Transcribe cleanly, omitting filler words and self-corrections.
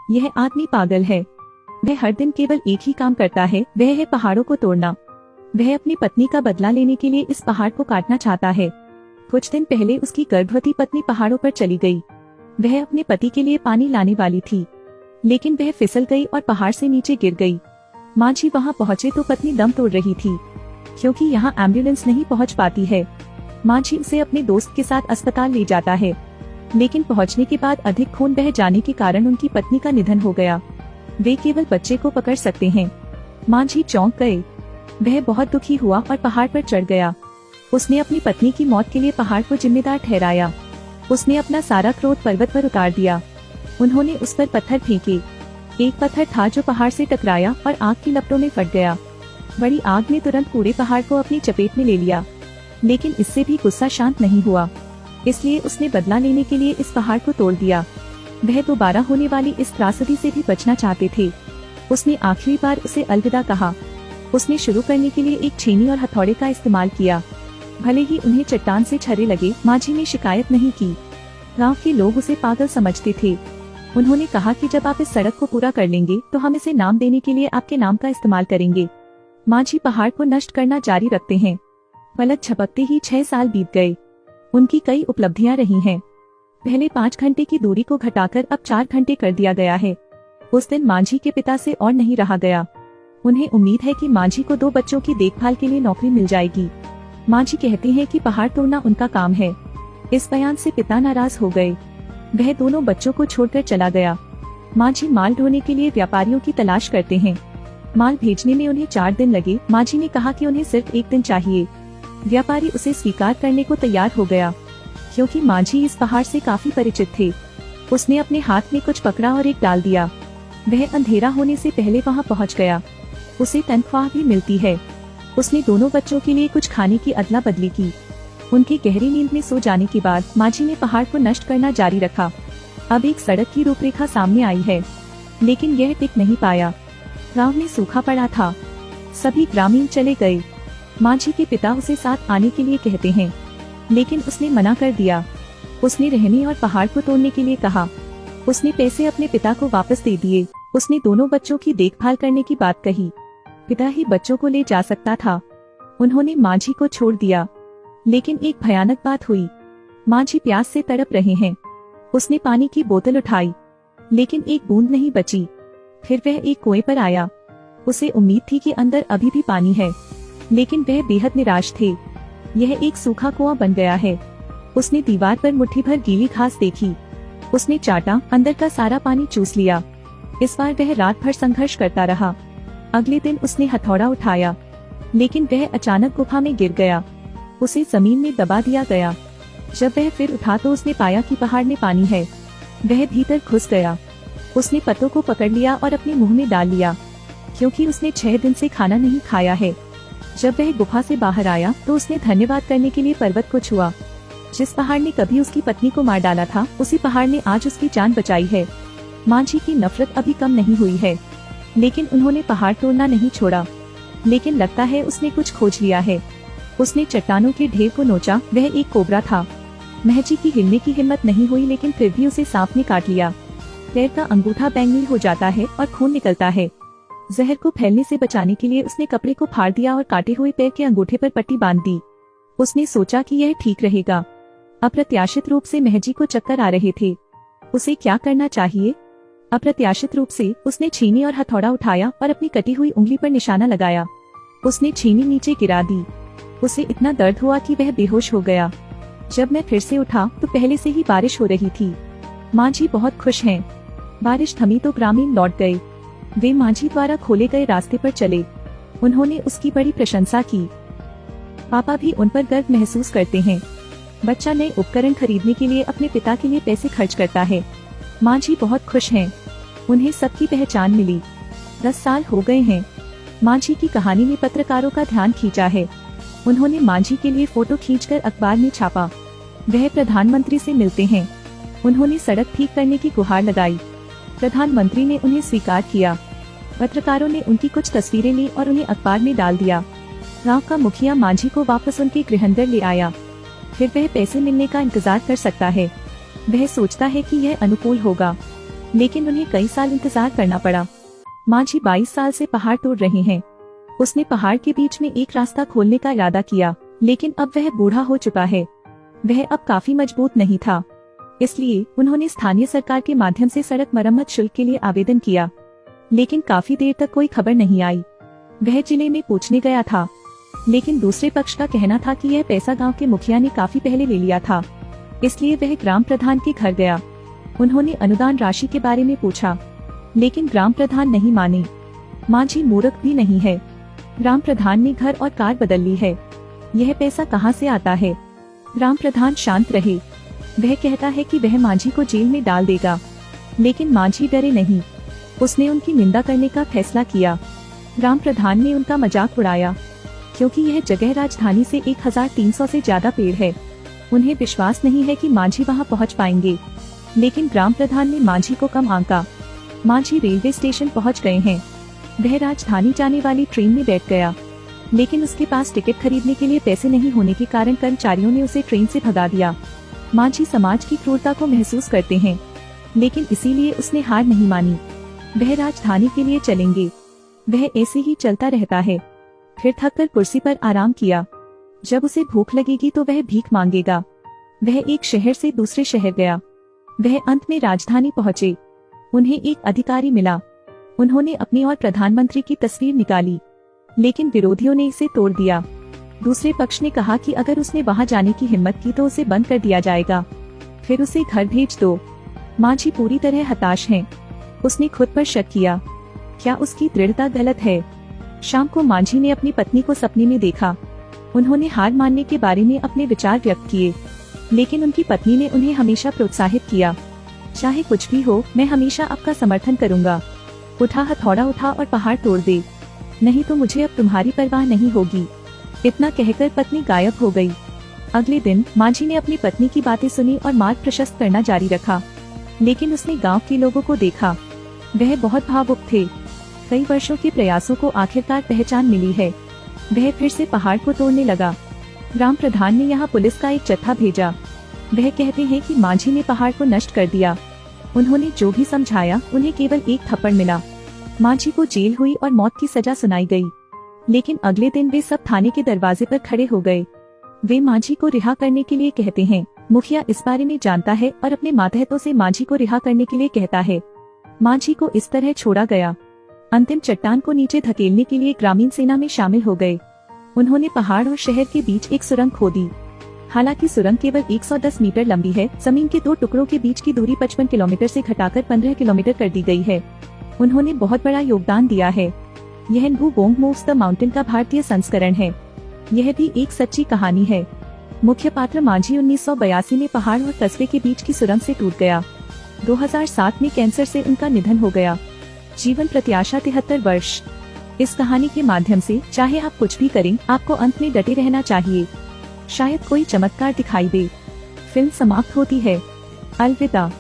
यह आदमी पागल है। वह हर दिन केवल एक ही काम करता है, वह है पहाड़ों को तोड़ना। वह अपनी पत्नी का बदला लेने के लिए इस पहाड़ को काटना चाहता है। कुछ दिन पहले उसकी गर्भवती पत्नी पहाड़ों पर चली गई। वह अपने पति के लिए पानी लाने वाली थी, लेकिन वह फिसल गई और पहाड़ से नीचे गिर गई। मांझी वहां पहुंचे तो पत्नी दम तोड़ रही थी, क्योंकि यहाँ एम्बुलेंस नहीं पहुंच पाती है। मांझी उसे अपने दोस्त के साथ अस्पताल ले जाता है, लेकिन पहुंचने के बाद अधिक खून बह जाने के कारण उनकी पत्नी का निधन हो गया। वे केवल बच्चे को पकड़ सकते हैं। मांझी चौंक गए। वह बहुत दुखी हुआ और पहाड़ पर चढ़ गया। उसने अपनी पत्नी की मौत के लिए पहाड़ को जिम्मेदार ठहराया। उसने अपना सारा क्रोध पर्वत पर उतार दिया। उन्होंने उस पर पत्थर फेंके। एक पत्थर था जो पहाड़ से टकराया और आग की लपटों में फट गया। बड़ी आग ने तुरंत पूरे पहाड़ को अपनी चपेट में ले लिया, लेकिन इससे भी गुस्सा शांत नहीं हुआ। इसलिए उसने बदला लेने के लिए इस पहाड़ को तोड़ दिया। वह दोबारा होने वाली इस त्रासदी से भी बचना चाहते थे। उसने आखिरी बार उसे अलविदा कहा। उसने शुरू करने के लिए एक छेनी और हथौड़े का इस्तेमाल किया। भले ही उन्हें चट्टान से छर्रे लगे, मांझी ने शिकायत नहीं की। गांव के लोग उसे पागल समझते थे। उन्होंने कहा कि जब आप इस सड़क को पूरा कर लेंगे तो हम इसे नाम देने के लिए आपके नाम का इस्तेमाल करेंगे। मांझी पहाड़ को नष्ट करना जारी रखते हैं। पलक झपकते ही 6 साल बीत गए। उनकी कई उपलब्धियां रही हैं। पहले 5 घंटे की दूरी को घटाकर अब 4 घंटे कर दिया गया है। उस दिन मांझी के पिता से और नहीं रहा गया। उन्हें उम्मीद है कि मांझी को 2 बच्चों की देखभाल के लिए नौकरी मिल जाएगी। मांझी कहते हैं कि पहाड़ तोड़ना उनका काम है। इस बयान से पिता नाराज हो गए। वह दोनों बच्चों को छोड़कर चला गया। मांझी माल ढोने के लिए व्यापारियों की तलाश करते हैं। माल भेजने में उन्हें 4 दिन लगे। मांझी ने कहा कि उन्हें सिर्फ 1 दिन चाहिए। व्यापारी उसे स्वीकार करने को तैयार हो गया, क्योंकि मांझी इस पहाड़ से काफी परिचित थे। उसने अपने हाथ में कुछ पकड़ा और एक डाल दिया। वह अंधेरा होने से पहले वहां पहुंच गया। उसे तनख्वाह भी मिलती है। उसने दोनों बच्चों के लिए कुछ खाने की अदला बदली की। उनकी गहरी नींद में सो जाने के बाद मांझी ने पहाड़ को नष्ट करना जारी रखा। अब एक सड़क की रूपरेखा सामने आई है, लेकिन यह टिक नहीं पाया। गांव में सूखा पड़ा था। सभी ग्रामीण चले गए। मांझी के पिता उसे साथ आने के लिए कहते हैं, लेकिन उसने मना कर दिया। उसने रहने और पहाड़ को तोड़ने के लिए कहा। उसने पैसे अपने पिता को वापस दे दिए। उसने दोनों बच्चों की देखभाल करने की बात कही। पिता ही बच्चों को ले जा सकता था। उन्होंने मांझी को छोड़ दिया, लेकिन एक भयानक बात हुई। मांझी प्यास से तड़प रहे हैं। उसने पानी की बोतल उठाई, लेकिन एक बूंद नहीं बची। फिर वह एक कुएं पर आया। उसे उम्मीद थी कि अंदर अभी भी पानी है, लेकिन वह बेहद निराश थे। यह एक सूखा कुआं बन गया है। उसने दीवार पर मुट्ठी भर गीली घास देखी। उसने चाटा, अंदर का सारा पानी चूस लिया। इस बार वह रात भर संघर्ष करता रहा। अगले दिन उसने हथौड़ा उठाया, लेकिन वह अचानक गुफा में गिर गया। उसे जमीन में दबा दिया गया। जब वह फिर उठा तो उसने पाया कि पहाड़ में पानी है। वह भीतर घुस गया। उसने पत्तों को पकड़ लिया और अपने मुंह में डाल लिया, क्योंकि उसने 6 दिन से खाना नहीं खाया है। जब वह गुफा से बाहर आया तो उसने धन्यवाद करने के लिए पर्वत को छुआ। जिस पहाड़ ने कभी उसकी पत्नी को मार डाला था, उसी पहाड़ ने आज उसकी जान बचाई है। मांझी की नफरत अभी कम नहीं हुई है, लेकिन उन्होंने पहाड़ तोड़ना नहीं छोड़ा। लेकिन लगता है उसने कुछ खोज लिया है। उसने चट्टानों के ढेर को नोचा। वह एक कोबरा था। महजी की हिलने की हिम्मत नहीं हुई, लेकिन फिर भी उसे सांप ने काट लिया। पैर का अंगूठा बैंगनी हो जाता है और खून निकलता है। जहर को फैलने से बचाने के लिए उसने कपड़े को फाड़ दिया और काटे हुए पैर के अंगूठे पर पट्टी बांध दी। उसने सोचा कि यह ठीक रहेगा। अप्रत्याशित रूप से महजी को चक्कर आ रहे थे। उसे क्या करना चाहिए? अप्रत्याशित रूप से उसने छीनी और हथौड़ा उठाया और अपनी कटी हुई उंगली पर निशाना लगाया। उसने छीनी नीचे गिरा दी। उसे इतना दर्द हुआ कि वह बेहोश हो गया। जब मैं फिर से उठा तो पहले से ही बारिश हो रही थी। मांझी बहुत खुश हैं। बारिश थमी तो ग्रामीण लौट गए। वे मांझी द्वारा खोले गए रास्ते पर चले। उन्होंने उसकी बड़ी प्रशंसा की। पापा भी उन पर गर्व महसूस करते हैं। बच्चा नए उपकरण खरीदने के लिए अपने पिता के लिए पैसे खर्च करता है। मांझी बहुत खुश हैं। उन्हें सबकी पहचान मिली। 10 साल हो गए हैं। मांझी की कहानी ने पत्रकारों का ध्यान खींचा है। उन्होंने मांझी के लिए फोटो खींचकर अखबार में छापा। वह प्रधानमंत्री से मिलते हैं। उन्होंने सड़क ठीक करने की गुहार लगाई। प्रधानमंत्री ने उन्हें स्वीकार किया। पत्रकारों ने उनकी कुछ तस्वीरें ली और उन्हें अखबार में डाल दिया। गांव का मुखिया मांझी को वापस उनके गृहांदर ले आया। फिर वह पैसे मिलने का इंतजार कर सकता है। वह सोचता है कि यह अनुकूल होगा। लेकिन उन्हें कई साल इंतजार करना पड़ा। मांझी 22 साल से पहाड़ तोड़ रहे हैं। उसने पहाड़ के बीच में एक रास्ता खोलने का इरादा किया, लेकिन अब वह बूढ़ा हो चुका है। वह अब काफी मजबूत नहीं था, इसलिए उन्होंने स्थानीय सरकार के माध्यम से सड़क मरम्मत शुल्क के लिए आवेदन किया, लेकिन काफी देर तक कोई खबर नहीं आई। वह जिले में पूछने गया था, लेकिन दूसरे पक्ष का कहना था कि यह पैसा गांव के मुखिया ने काफी पहले ले लिया था, इसलिए वह ग्राम प्रधान के घर गया। उन्होंने अनुदान राशि के बारे में पूछा, लेकिन ग्राम प्रधान नहीं माने। मांझी मूर्ख भी नहीं है। ग्राम प्रधान ने घर और कार बदल ली है, यह पैसा कहाँ से आता है? ग्राम प्रधान शांत रहे। वह कहता है कि वह मांझी को जेल में डाल देगा, लेकिन मांझी डरे नहीं। उसने उनकी निंदा करने का फैसला किया। ग्राम प्रधान ने उनका मजाक उड़ाया, क्योंकि यह जगह राजधानी से 1300 से ज्यादा पेड़ है। उन्हें विश्वास नहीं है कि मांझी वहां पहुंच पाएंगे, लेकिन ग्राम प्रधान ने मांझी को कम आंका। मांझी रेलवे स्टेशन पहुंच गए हैं। वह राजधानी जाने वाली ट्रेन में बैठ गया, लेकिन उसके पास टिकट खरीदने के लिए पैसे नहीं होने के कारण कर्मचारियों ने उसे ट्रेन से भगा दिया। मांझी समाज की क्रूरता को महसूस करते हैं, लेकिन इसीलिए उसने हार नहीं मानी। वह राजधानी के लिए चलेंगे। वह ऐसे ही चलता रहता है, फिर थककर कुर्सी पर आराम किया। जब उसे भूख लगेगी तो वह भीख मांगेगा। वह एक शहर से दूसरे शहर गया। वह अंत में राजधानी पहुँचे। उन्हें एक अधिकारी मिला। उन्होंने अपनी और प्रधानमंत्री की तस्वीर निकाली, लेकिन विरोधियों ने इसे तोड़ दिया। दूसरे पक्ष ने कहा कि अगर उसने वहां जाने की हिम्मत की तो उसे बंद कर दिया जाएगा, फिर उसे घर भेज दो। मांझी पूरी तरह हताश है। उसने खुद पर शक किया, क्या उसकी दृढ़ता गलत है? शाम को मांझी ने अपनी पत्नी को सपने में देखा। उन्होंने हार मानने के बारे में अपने विचार व्यक्त किए, लेकिन उनकी पत्नी ने उन्हें हमेशा प्रोत्साहित किया। चाहे कुछ भी हो, मैं हमेशा आपका समर्थन करूंगा। उठा हथौड़ा उठा और पहाड़ तोड़ दे, नहीं तो मुझे अब तुम्हारी परवाह नहीं होगी। इतना कहकर पत्नी गायब हो गई। अगले दिन मांझी ने अपनी पत्नी की बातें सुनी और मार्ग प्रशस्त करना जारी रखा, लेकिन उसने गांव के लोगों को देखा। वह बहुत भावुक थे। कई वर्षों के प्रयासों को आखिरकार पहचान मिली है। वह फिर से पहाड़ को तोड़ने लगा। ग्राम प्रधान ने यहाँ पुलिस का एक जत्था भेजा। वह कहते हैं कि मांझी ने पहाड़ को नष्ट कर दिया। उन्होंने जो भी समझाया, उन्हें केवल एक थप्पड़ मिला। मांझी को जेल हुई और मौत की सजा सुनाई गई, लेकिन अगले दिन वे सब थाने के दरवाजे पर खड़े हो गए। वे मांझी को रिहा करने के लिए कहते हैं। मुखिया इस बारे में जानता है और अपने मातहतों से मांझी को रिहा करने के लिए कहता है। मांझी को इस तरह छोड़ा गया। अंतिम चट्टान को नीचे धकेलने के लिए ग्रामीण सेना में शामिल हो गए। उन्होंने पहाड़ और शहर के बीच एक सुरंग खोदी। हालांकि सुरंग केवल 110 मीटर लंबी है, जमीन के दो टुकड़ों के बीच की दूरी 55 किलोमीटर से घटाकर 15 किलोमीटर कर दी गई है। उन्होंने बहुत बड़ा योगदान दिया है। यह न्हू बोंग मूव्स द माउंटेन का भारतीय संस्करण है। यह भी एक सच्ची कहानी है। मुख्य पात्र मांझी 1982 में पहाड़ और कस्बे के बीच की सुरंग से टूट गया। 2007 में कैंसर से उनका निधन हो गया। जीवन प्रत्याशा 73 वर्ष। इस कहानी के माध्यम से चाहे आप कुछ भी करें, आपको अंत में डटे रहना चाहिए। शायद कोई चमत्कार दिखाई दे। फिल्म समाप्त होती है। अलविदा।